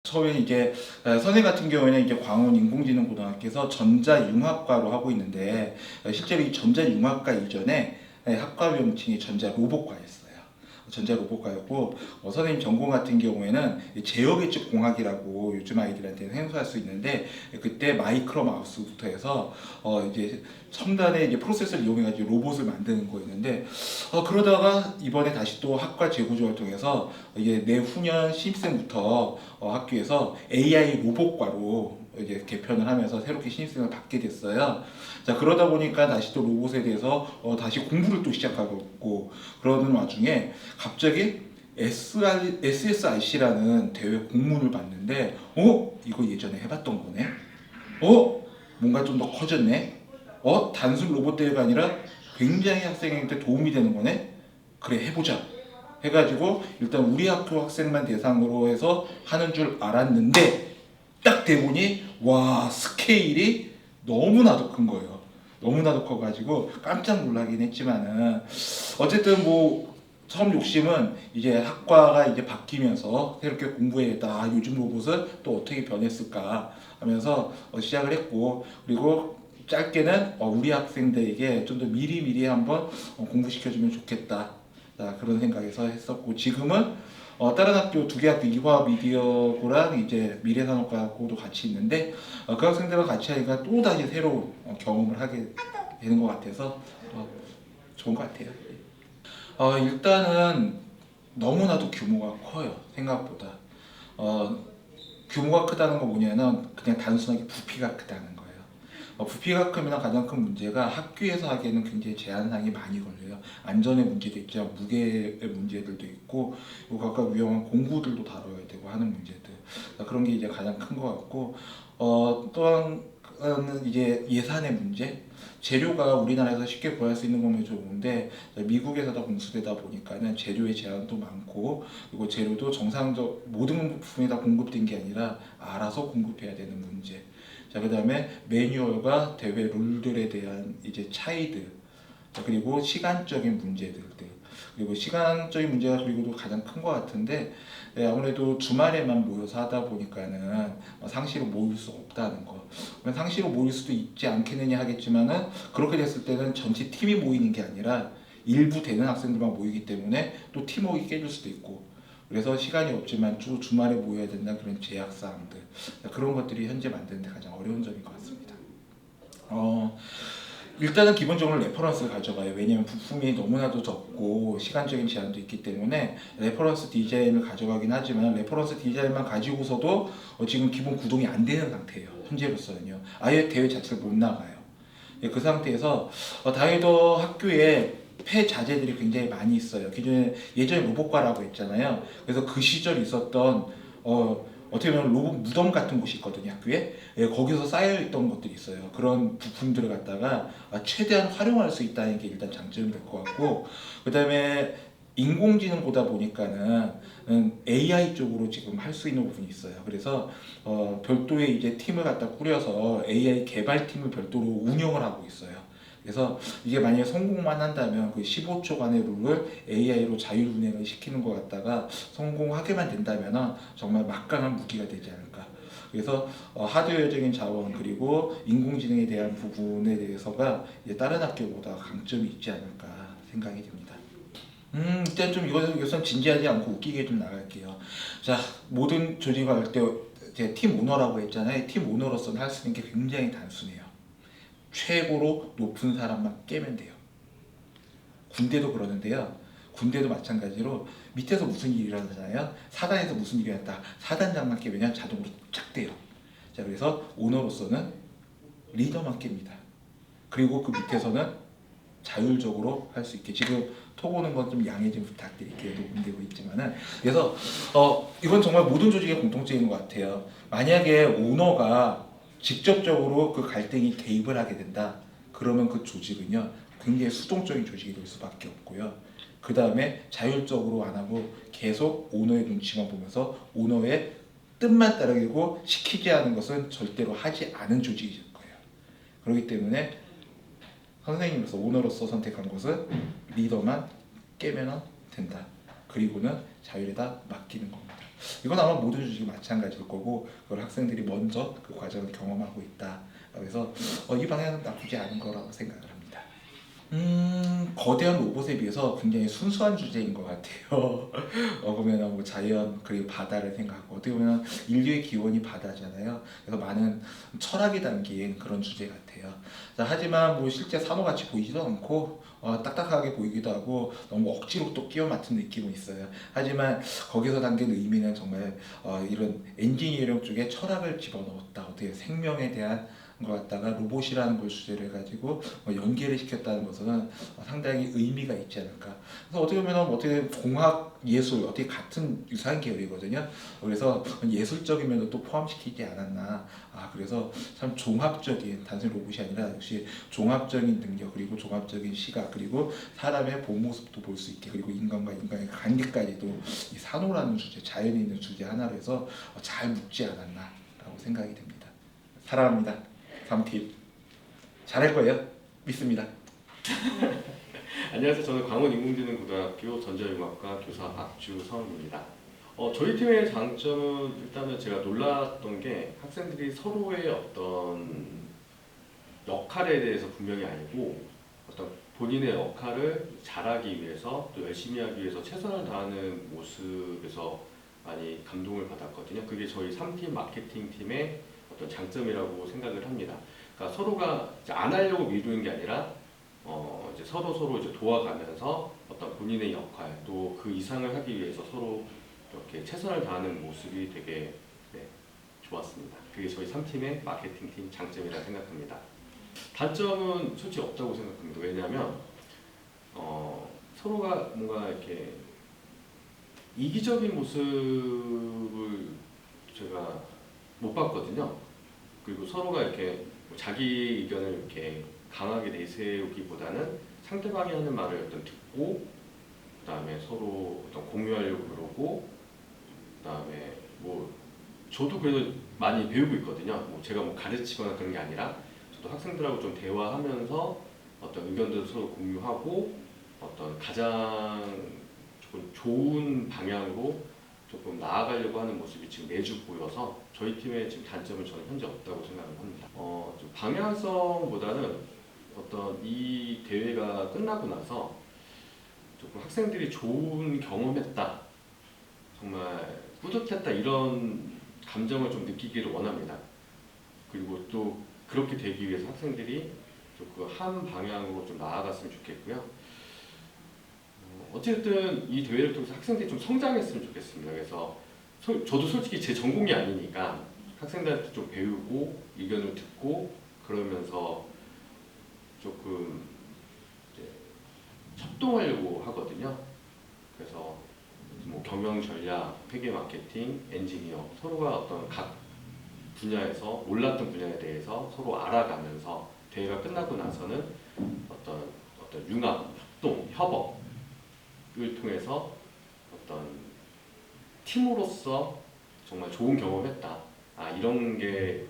처음에 이제 선생 같은 경우에는 이제 광운 인공지능고등학교에서 전자융합과로 하고 있는데 실제로 이 전자융합과 이전에 학과 명칭이 전자로봇과였어요. 전자로봇과였고 선생님 전공 같은 경우에는 제어계측 공학이라고 요즘 아이들한테는 생소할 수 있는데 그때 마이크로 마우스부터 해서 이제 첨단의 이제 프로세서를 이용해가지고 로봇을 만드는 거였는데 그러다가 이번에 다시 또 학과 재구조를 통해서 이게 내후년 신입생부터 학교에서 AI 로봇과로 이제 개편을 하면서 새롭게 신입생을 받게 됐어요. 자, 그러다 보니까 다시 또 로봇에 대해서 다시 공부를 또 시작하고 있고 그러는 와중에 갑자기 SSRC라는 대회 공문을 봤는데 이거 예전에 해봤던 거네? 뭔가 좀 더 커졌네? 단순 로봇 대회가 아니라 굉장히 학생한테 도움이 되는 거네? 그래, 해보자. 해가지고 일단 우리 학교 학생만 대상으로 해서 하는 줄 알았는데 딱 대보니 와, 스케일이 너무나도 큰 거예요. 너무나도 커가지고 깜짝 놀라긴 했지만은 어쨌든 뭐 처음 욕심은 이제 학과가 이제 바뀌면서 새롭게 공부해야겠다. 요즘 로봇은 또 어떻게 변했을까 하면서 시작을 했고, 그리고 짧게는 우리 학생들에게 좀 더 미리미리 한번 공부시켜주면 좋겠다. 그런 생각에서 했었고, 지금은 다른 학교 두 개 학교 이화 미디어고랑 이제 미래산업과고도 같이 있는데 그 학생들과 같이 하니까 또 다시 새로운 경험을 하게 되는 것 같아서 좋은 것 같아요. 일단은 너무나도 규모가 커요. 생각보다. 규모가 크다는 건 뭐냐면 그냥 단순하게 부피가 크다는 거예요. 부피가 크면 가장 큰 문제가 학교에서 하기에는 굉장히 제한상이 많이 걸려요. 안전의 문제도 있죠. 무게의 문제들도 있고 각각 위험한 공구들도 다뤄야 되고 하는 문제들. 그런 게 이제 가장 큰 것 같고 또한 이제 예산의 문제. 재료가 우리나라에서 쉽게 구할 수 있는 거면 좋은데 미국에서 다 공수되다 보니까는 재료의 제한도 많고 그리고 재료도 정상적 모든 부품이 다 공급된 게 아니라 알아서 공급해야 되는 문제. 자, 그다음에 매뉴얼과 대회 룰들에 대한 이제 차이들. 자, 그리고 시간적인 문제들. 그리고 시간적인 문제가 그리고도 가장 큰 것 같은데 아무래도 주말에만 모여서 하다 보니까는 상시로 모일 수 없다는 거. 상시로 모일 수도 있지 않겠느냐 하겠지만은 그렇게 됐을 때는 전체 팀이 모이는 게 아니라 일부 되는 학생들만 모이기 때문에 또 팀워크가 깨질 수도 있고 그래서 시간이 없지만 주말에 모여야 된다 그런 제약 사항들 그런 것들이 현재 만드는데 가장 어려운 점인 것 같습니다. 일단은 기본적으로 레퍼런스를 가져가요. 왜냐하면 부품이 너무나도 적고 시간적인 제한도 있기 때문에 레퍼런스 디자인을 가져가긴 하지만 레퍼런스 디자인만 가지고서도 지금 기본 구동이 안 되는 상태예요. 현재로서는요. 아예 대회 자체를 못 나가요. 그 상태에서 다행히도 학교에 폐자재들이 굉장히 많이 있어요. 예전에 로봇과라고 했잖아요. 그래서 그 시절 있었던 어떻게 보면 로봇 무덤 같은 곳이 있거든요, 학교에. 거기서 쌓여있던 것들이 있어요. 그런 부품들을 갖다가 최대한 활용할 수 있다는 게 일단 장점이 될 것 같고, 그 다음에 인공지능보다 보니까는 AI 쪽으로 지금 할 수 있는 부분이 있어요. 그래서 별도의 이제 팀을 갖다 꾸려서 AI 개발팀을 별도로 운영을 하고 있어요. 그래서 이게 만약에 성공만 한다면 그 15초간의 룰을 AI로 자율 운행을 시키는 것 같다가 성공하게만 된다면 정말 막강한 무기가 되지 않을까. 그래서 하드웨어적인 자원 그리고 인공지능에 대한 부분에 대해서가 다른 학교보다 강점이 있지 않을까 생각이 됩니다. 일단 좀 이것은 진지하지 않고 웃기게 좀 나갈게요. 자, 모든 조직을 할 때 제가 팀 오너라고 했잖아요. 팀 오너로서는 할 수 있는 게 굉장히 단순해요. 최고로 높은 사람만 깨면 돼요. 군대도 그러는데요. 군대도 마찬가지로 밑에서 무슨 일이 일어나잖아요. 사단에서 무슨 일이 일어났다. 사단장만 깨면 자동으로 쫙 돼요. 자, 그래서 오너로서는 리더만 깹니다. 그리고 그 밑에서는 자율적으로 할 수 있게 지금 톡 오는 건 좀 양해 좀 부탁드릴게요. 녹음되고 있지만은 그래서 이건 정말 모든 조직의 공통점인 것 같아요. 만약에 오너가 직접적으로 그 갈등이 개입을 하게 된다. 그러면 그 조직은요 굉장히 수동적인 조직이 될 수밖에 없고요. 그 다음에 자율적으로 안 하고 계속 오너의 눈치만 보면서 오너의 뜻만 따르고 시키지 않은 것은 절대로 하지 않은 조직일 거예요. 그렇기 때문에 선생님으로서 오너로서 선택한 것은 리더만 깨면 된다. 그리고는 자율에다 맡기는 겁니다. 이건 아마 모든 주식이 마찬가지일 거고 그걸 학생들이 먼저 그 과정을 경험하고 있다. 그래서 이 방향은 나쁘지 않은 거라고 생각을 합니다. 거대한 로봇에 비해서 굉장히 순수한 주제인 것 같아요. 보면 뭐 자연 그리고 바다를 생각하고 어떻게 보면 인류의 기원이 바다잖아요. 그래서 많은 철학이 담긴 그런 주제 같아요. 자, 하지만 뭐 실제 산호같이 보이지도 않고 딱딱하게 보이기도 하고 너무 억지로 또 끼워 맞춘 느낌은 있어요. 하지만 거기서 담긴 의미는 정말 이런 엔지니어링 쪽에 철학을 집어넣었다. 어떻게 생명에 대한 것 갖다가 로봇이라는 걸 주제를 가지고 연계를 시켰다는 것은 상당히 의미가 있지 않을까. 그래서 어떻게 보면 어떻게 공학 예술 어떻게 같은 유사한 계열이거든요. 그래서 예술적인 면도 또 포함시키지 않았나. 그래서 참 종합적인 단순히 로봇이 아니라 역시 종합적인 능력 그리고 종합적인 시각 그리고 사람의 본 모습도 볼 수 있게 그리고 인간과 인간의 관계까지도 이 산호라는 주제 자연에 있는 주제 하나로 해서 잘 묻지 않았나라고 생각이 됩니다. 사랑합니다. 3팀 잘할 거예요. 믿습니다. 안녕하세요. 저는 광원인공지능고등학교 전자융합과 교사 박주성입니다. 저희 팀의 장점은 일단은 제가 놀랐던 게 학생들이 서로의 어떤 역할에 대해서 분명히 알고 어떤 본인의 역할을 잘하기 위해서 또 열심히 하기 위해서 최선을 다하는 모습에서 많이 감동을 받았거든요. 그게 저희 3팀 마케팅 팀의 어떤 장점이라고 생각을 합니다. 그러니까 서로가 이제 안 하려고 미루는 게 아니라 이제 서로 이제 도와가면서 어떤 본인의 역할 또 그 이상을 하기 위해서 서로 이렇게 최선을 다하는 모습이 되게 좋았습니다. 그게 저희 3팀의 마케팅 팀 장점이라 생각합니다. 단점은 솔직히 없다고 생각합니다. 왜냐하면 서로가 뭔가 이렇게 이기적인 모습을 제가 못 봤거든요. 그리고 서로가 이렇게 자기 의견을 이렇게 강하게 내세우기보다는 상대방이 하는 말을 어떤 듣고 그다음에 서로 어떤 공유하려고 그러고 그다음에 뭐 저도 그래도 많이 배우고 있거든요. 뭐 제가 뭐 가르치거나 그런 게 아니라 저도 학생들하고 좀 대화하면서 어떤 의견들을 서로 공유하고 어떤 가장 조금 좋은 방향으로 조금 나아가려고 하는 모습이 지금 매주 보여서 저희 팀의 지금 단점은 저는 현재 없다고 생각을 합니다. 좀 방향성보다는 어떤 이 대회가 끝나고 나서 조금 학생들이 좋은 경험했다, 정말 뿌듯했다 이런 감정을 좀 느끼기를 원합니다. 그리고 또 그렇게 되기 위해서 학생들이 그 한 방향으로 좀 나아갔으면 좋겠고요. 어쨌든 이 대회를 통해서 학생들이 좀 성장했으면 좋겠습니다. 그래서 저도 솔직히 제 전공이 아니니까 학생들한테 좀 배우고 의견을 듣고 그러면서 조금 이제 협동하려고 하거든요. 그래서 뭐 경영 전략, 회계 마케팅, 엔지니어 서로가 어떤 각 분야에서 몰랐던 분야에 대해서 서로 알아가면서 대회가 끝나고 나서는 어떤 융합, 협동, 협업을 통해서 어떤 팀으로서 정말 좋은 경험했다. 이런 게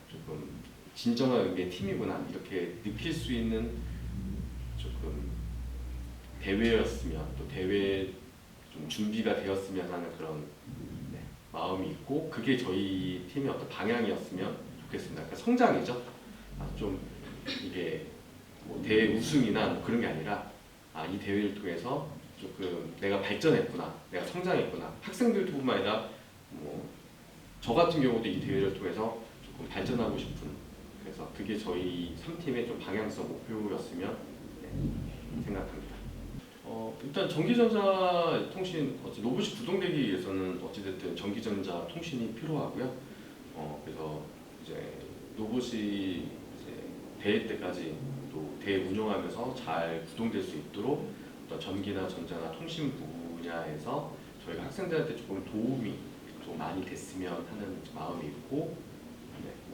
조금 진정한 의미의 팀이구나 이렇게 느낄 수 있는 조금 대회였으면 또 대회 좀 준비가 되었으면 하는 그런 마음이 있고 그게 저희 팀의 어떤 방향이었으면 좋겠습니다. 그러니까 성장이죠. 좀 이게 뭐 대회 우승이나 뭐 그런 게 아니라 이 대회를 통해서 조금 내가 발전했구나, 내가 성장했구나. 학생들뿐만 아니라 뭐 저 같은 경우도 이 대회를 통해서 조금 발전하고 싶은 그래서 그게 저희 3팀의 좀 방향성 목표였으면 생각합니다. 일단 전기전자 통신 로봇이 구동되기 위해서는 어찌됐든 전기전자 통신이 필요하고요. 그래서 이제 로봇이 이제 대회 때까지 또 대회 운영하면서 잘 구동될 수 있도록 어떤 전기나 전자나 통신 분야에서 저희가 학생들한테 조금 도움이 좀 많이 됐으면 하는 마음이 있고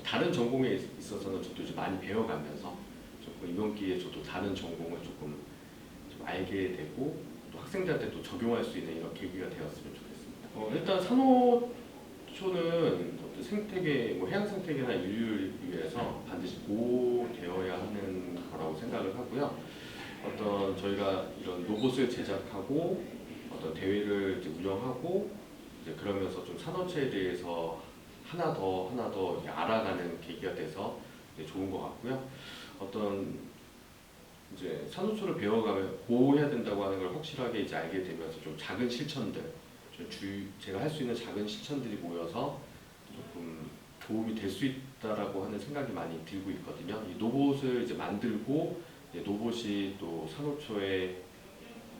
다른 전공에 있어서는 저도 이제 많이 배워가면서 조금 이번 기회에 저도 다른 전공을 조금 좀 알게 되고 또 학생들한테 또 적용할 수 있는 이런 계기가 되었으면 좋겠습니다. 일단 산호초는 어떤 생태계, 뭐 해양 생태계나 인류를 위해서 반드시 보호되어야 하는 거라고 생각을 하고요. 어떤 저희가 이런 로봇을 제작하고 어떤 대회를 이제 운영하고 이제 그러면서 좀 산호초에 대해서 하나 더 이렇게 알아가는 계기가 돼서 이제 좋은 것 같고요. 어떤 이제 산호초를 배워가면 보호해야 된다고 하는 걸 확실하게 이제 알게 되면서 좀 작은 실천들, 제가 할 수 있는 작은 실천들이 모여서 조금 도움이 될 수 있다라고 하는 생각이 많이 들고 있거든요. 이 노봇을 이제 만들고 이제 노봇이 또 산호초의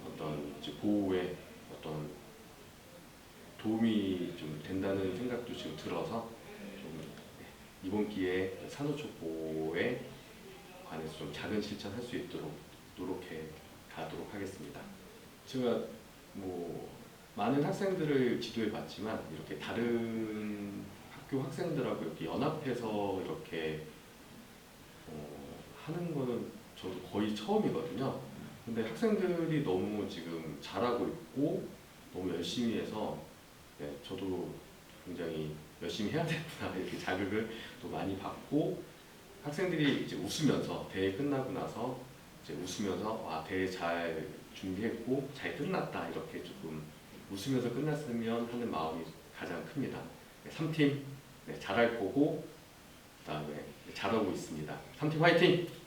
어떤 이제 보호에 어떤 도움이 좀 된다는 생각도 지금 들어서 좀 이번 기회에 산호초 보호에 관해서 좀 작은 실천할 수 있도록 노력해 가도록 하겠습니다. 제가 뭐 많은 학생들을 지도해 봤지만 이렇게 다른 학교 학생들하고 이렇게 연합해서 이렇게 하는 거는 저도 거의 처음이거든요. 근데 학생들이 너무 지금 잘하고 있고 너무 열심히 해서 네, 저도 굉장히 열심히 해야 되구나 이렇게 자극을 또 많이 받고 학생들이 이제 웃으면서 대회 끝나고 나서 이제 웃으면서 와 대회 잘 준비했고 잘 끝났다 이렇게 조금 웃으면서 끝났으면 하는 마음이 가장 큽니다. 네, 3팀 네, 잘할 거고 그다음에 잘하고 있습니다. 3팀 화이팅!